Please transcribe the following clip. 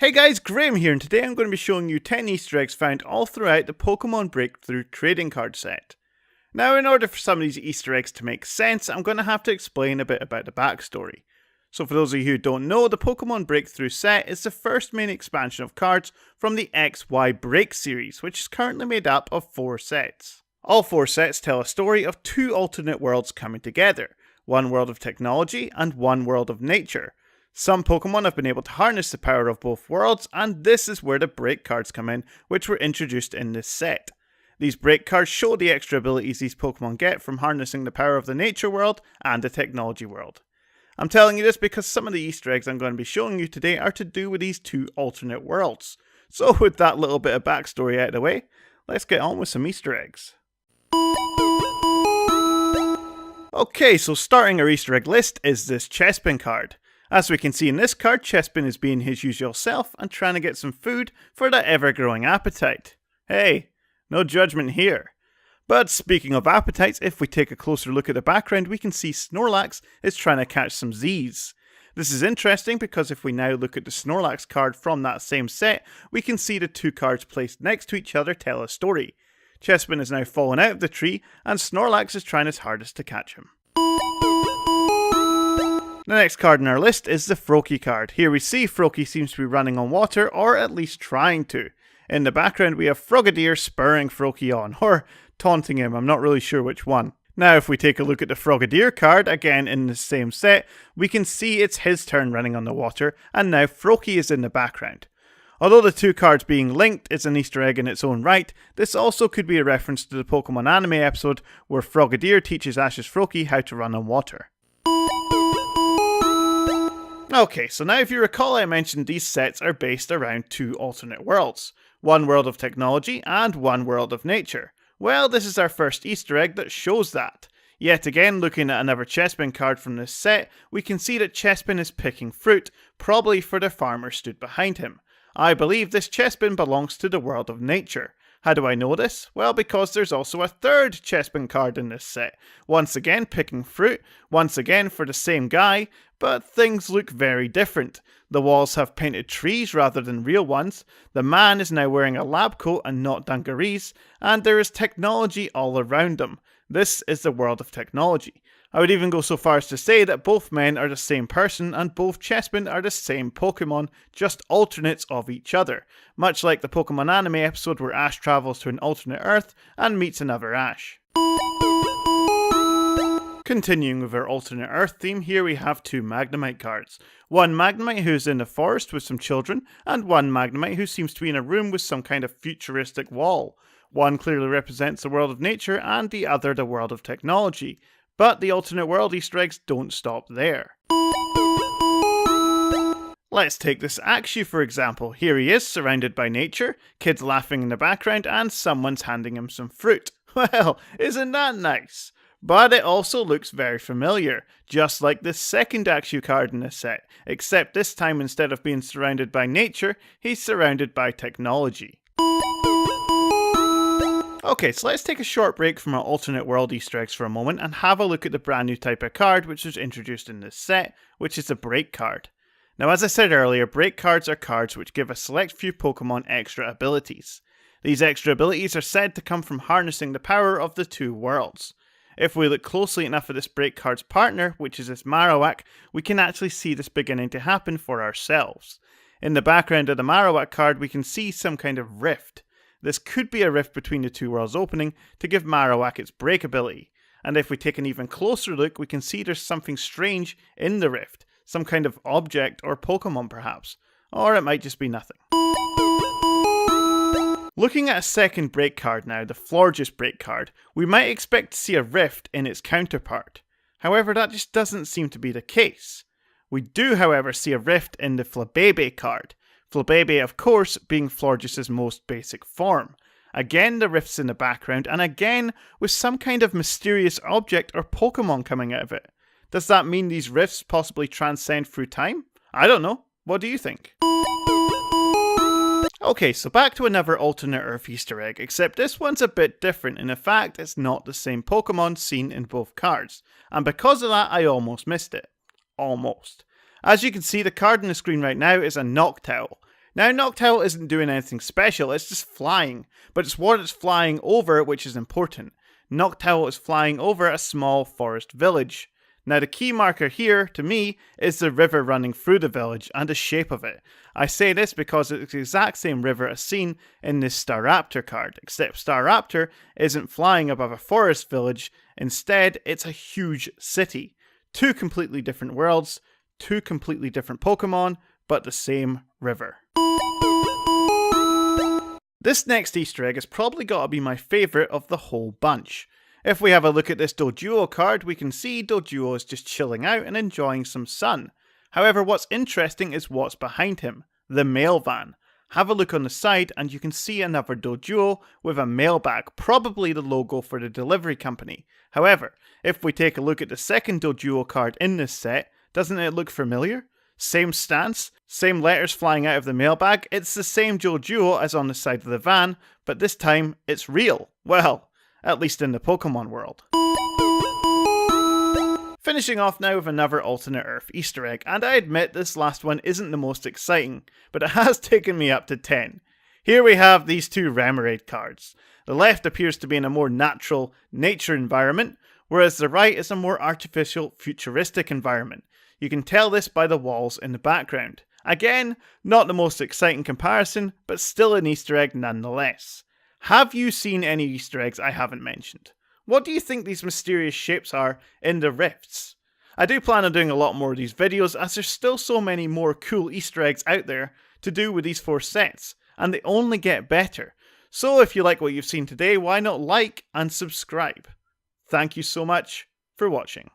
Hey guys, Graham here, and today I'm going to be showing you 10 Easter eggs found all throughout the Pokemon Breakthrough trading card set. Now, in order for some of these Easter eggs to make sense, I'm going to have to explain a bit about the backstory. So for those of you who don't know, the Pokemon Breakthrough set is the first main expansion of cards from the XY Break series, which is currently made up of 4 sets. All 4 sets tell a story of 2 alternate worlds coming together, one world of technology and one world of nature. Some Pokemon have been able to harness the power of both worlds, and this is where the break cards come in, which were introduced in this set. These break cards show the extra abilities these Pokemon get from harnessing the power of the nature world and the technology world. I'm telling you this because some of the Easter eggs I'm going to be showing you today are to do with these 2 alternate worlds. So with that little bit of backstory out of the way, let's get on with some Easter eggs. Okay, so starting our Easter egg list is this Chespin card. As we can see in this card, Chespin is being his usual self and trying to get some food for that ever-growing appetite. Hey, no judgment here. But speaking of appetites, if we take a closer look at the background, we can see Snorlax is trying to catch some Z's. This is interesting because if we now look at the Snorlax card from that same set, we can see the 2 cards placed next to each other tell a story. Chespin is now fallen out of the tree, and Snorlax is trying his hardest to catch him. The next card in our list is the Froakie card. Here we see Froakie seems to be running on water, or at least trying to. In the background we have Frogadier spurring Froakie on, or taunting him, I'm not really sure which one. Now if we take a look at the Frogadier card, again in the same set, we can see it's his turn running on the water, and now Froakie is in the background. Although the 2 cards being linked is an Easter egg in its own right, this also could be a reference to the Pokemon anime episode where Frogadier teaches Ash's Froakie how to run on water. Okay, so now if you recall I mentioned these sets are based around 2 alternate worlds. One world of technology and one world of nature. Well, this is our first Easter egg that shows that. Yet again, looking at another Chespin card from this set, we can see that Chespin is picking fruit, probably for the farmer stood behind him. I believe this Chespin belongs to the world of nature. How do I know this? Well, because there's also a 3rd Chespin card in this set. Once again picking fruit, once again for the same guy, but things look very different. The walls have painted trees rather than real ones, the man is now wearing a lab coat and not dungarees, and there is technology all around them. This is the world of technology. I would even go so far as to say that both men are the same person and both Chespin are the same Pokemon, just alternates of each other, much like the Pokemon anime episode where Ash travels to an alternate Earth and meets another Ash. Continuing with our alternate Earth theme, here we have 2 Magnemite cards. One Magnemite who is in the forest with some children, and one Magnemite who seems to be in a room with some kind of futuristic wall. One clearly represents the world of nature and the other the world of technology. But the alternate world Easter eggs don't stop there. Let's take this Axew for example. Here he is, surrounded by nature, kids laughing in the background, and someone's handing him some fruit. Well, isn't that nice? But it also looks very familiar, just like the 2nd Axew card in this set, except this time instead of being surrounded by nature, he's surrounded by technology. Okay, so let's take a short break from our alternate world Easter eggs for a moment and have a look at the brand new type of card which was introduced in this set, which is the break card. Now as I said earlier, break cards are cards which give a select few Pokemon extra abilities. These extra abilities are said to come from harnessing the power of the 2 worlds. If we look closely enough at this break card's partner, which is this Marowak, we can actually see this beginning to happen for ourselves. In the background of the Marowak card we can see some kind of rift. This could be a rift between the 2 worlds opening to give Marowak its break ability. And if we take an even closer look, we can see there's something strange in the rift. Some kind of object or Pokemon perhaps. Or it might just be nothing. Looking at a 2nd break card now, the Florges break card, we might expect to see a rift in its counterpart. However, that just doesn't seem to be the case. We do, however, see a rift in the Flabebe card. Flabebe, of course, being Florges' most basic form. Again, the rift's in the background, and again, with some kind of mysterious object or Pokemon coming out of it. Does that mean these rifts possibly transcend through time? I don't know. What do you think? Okay, so back to another alternate Earth Easter egg, except this one's a bit different. In fact, it's not the same Pokemon seen in both cards. And because of that, I almost missed it. Almost. As you can see, the card on the screen right now is a Noctowl. Now, Noctowl isn't doing anything special, it's just flying, but it's what it's flying over which is important. Noctowl is flying over a small forest village. Now, the key marker here, to me, is the river running through the village and the shape of it. I say this because it's the exact same river as seen in this Staraptor card, except Staraptor isn't flying above a forest village, instead it's a huge city. Two completely different worlds, two completely different Pokemon, but the same river. This next Easter egg has probably got to be my favourite of the whole bunch. If we have a look at this Doduo card, we can see Doduo is just chilling out and enjoying some sun. However, what's interesting is what's behind him, the mail van. Have a look on the side and you can see another Doduo with a mailbag, probably the logo for the delivery company. However, if we take a look at the second Doduo card in this set, doesn't it look familiar? Same stance, same letters flying out of the mailbag, it's the same Doduo as on the side of the van, but this time it's real. Well, at least in the Pokemon world. Finishing off now with another alternate Earth Easter egg, and I admit this last one isn't the most exciting, but it has taken me up to 10. Here we have these two Remoraid cards. The left appears to be in a more natural nature environment, whereas the right is a more artificial futuristic environment. You can tell this by the walls in the background. Again, not the most exciting comparison, but still an Easter egg nonetheless. Have you seen any Easter eggs I haven't mentioned? What do you think these mysterious shapes are in the rifts? I do plan on doing a lot more of these videos as there's still so many more cool Easter eggs out there to do with these 4 sets, and they only get better. So if you like what you've seen today, why not like and subscribe? Thank you so much for watching.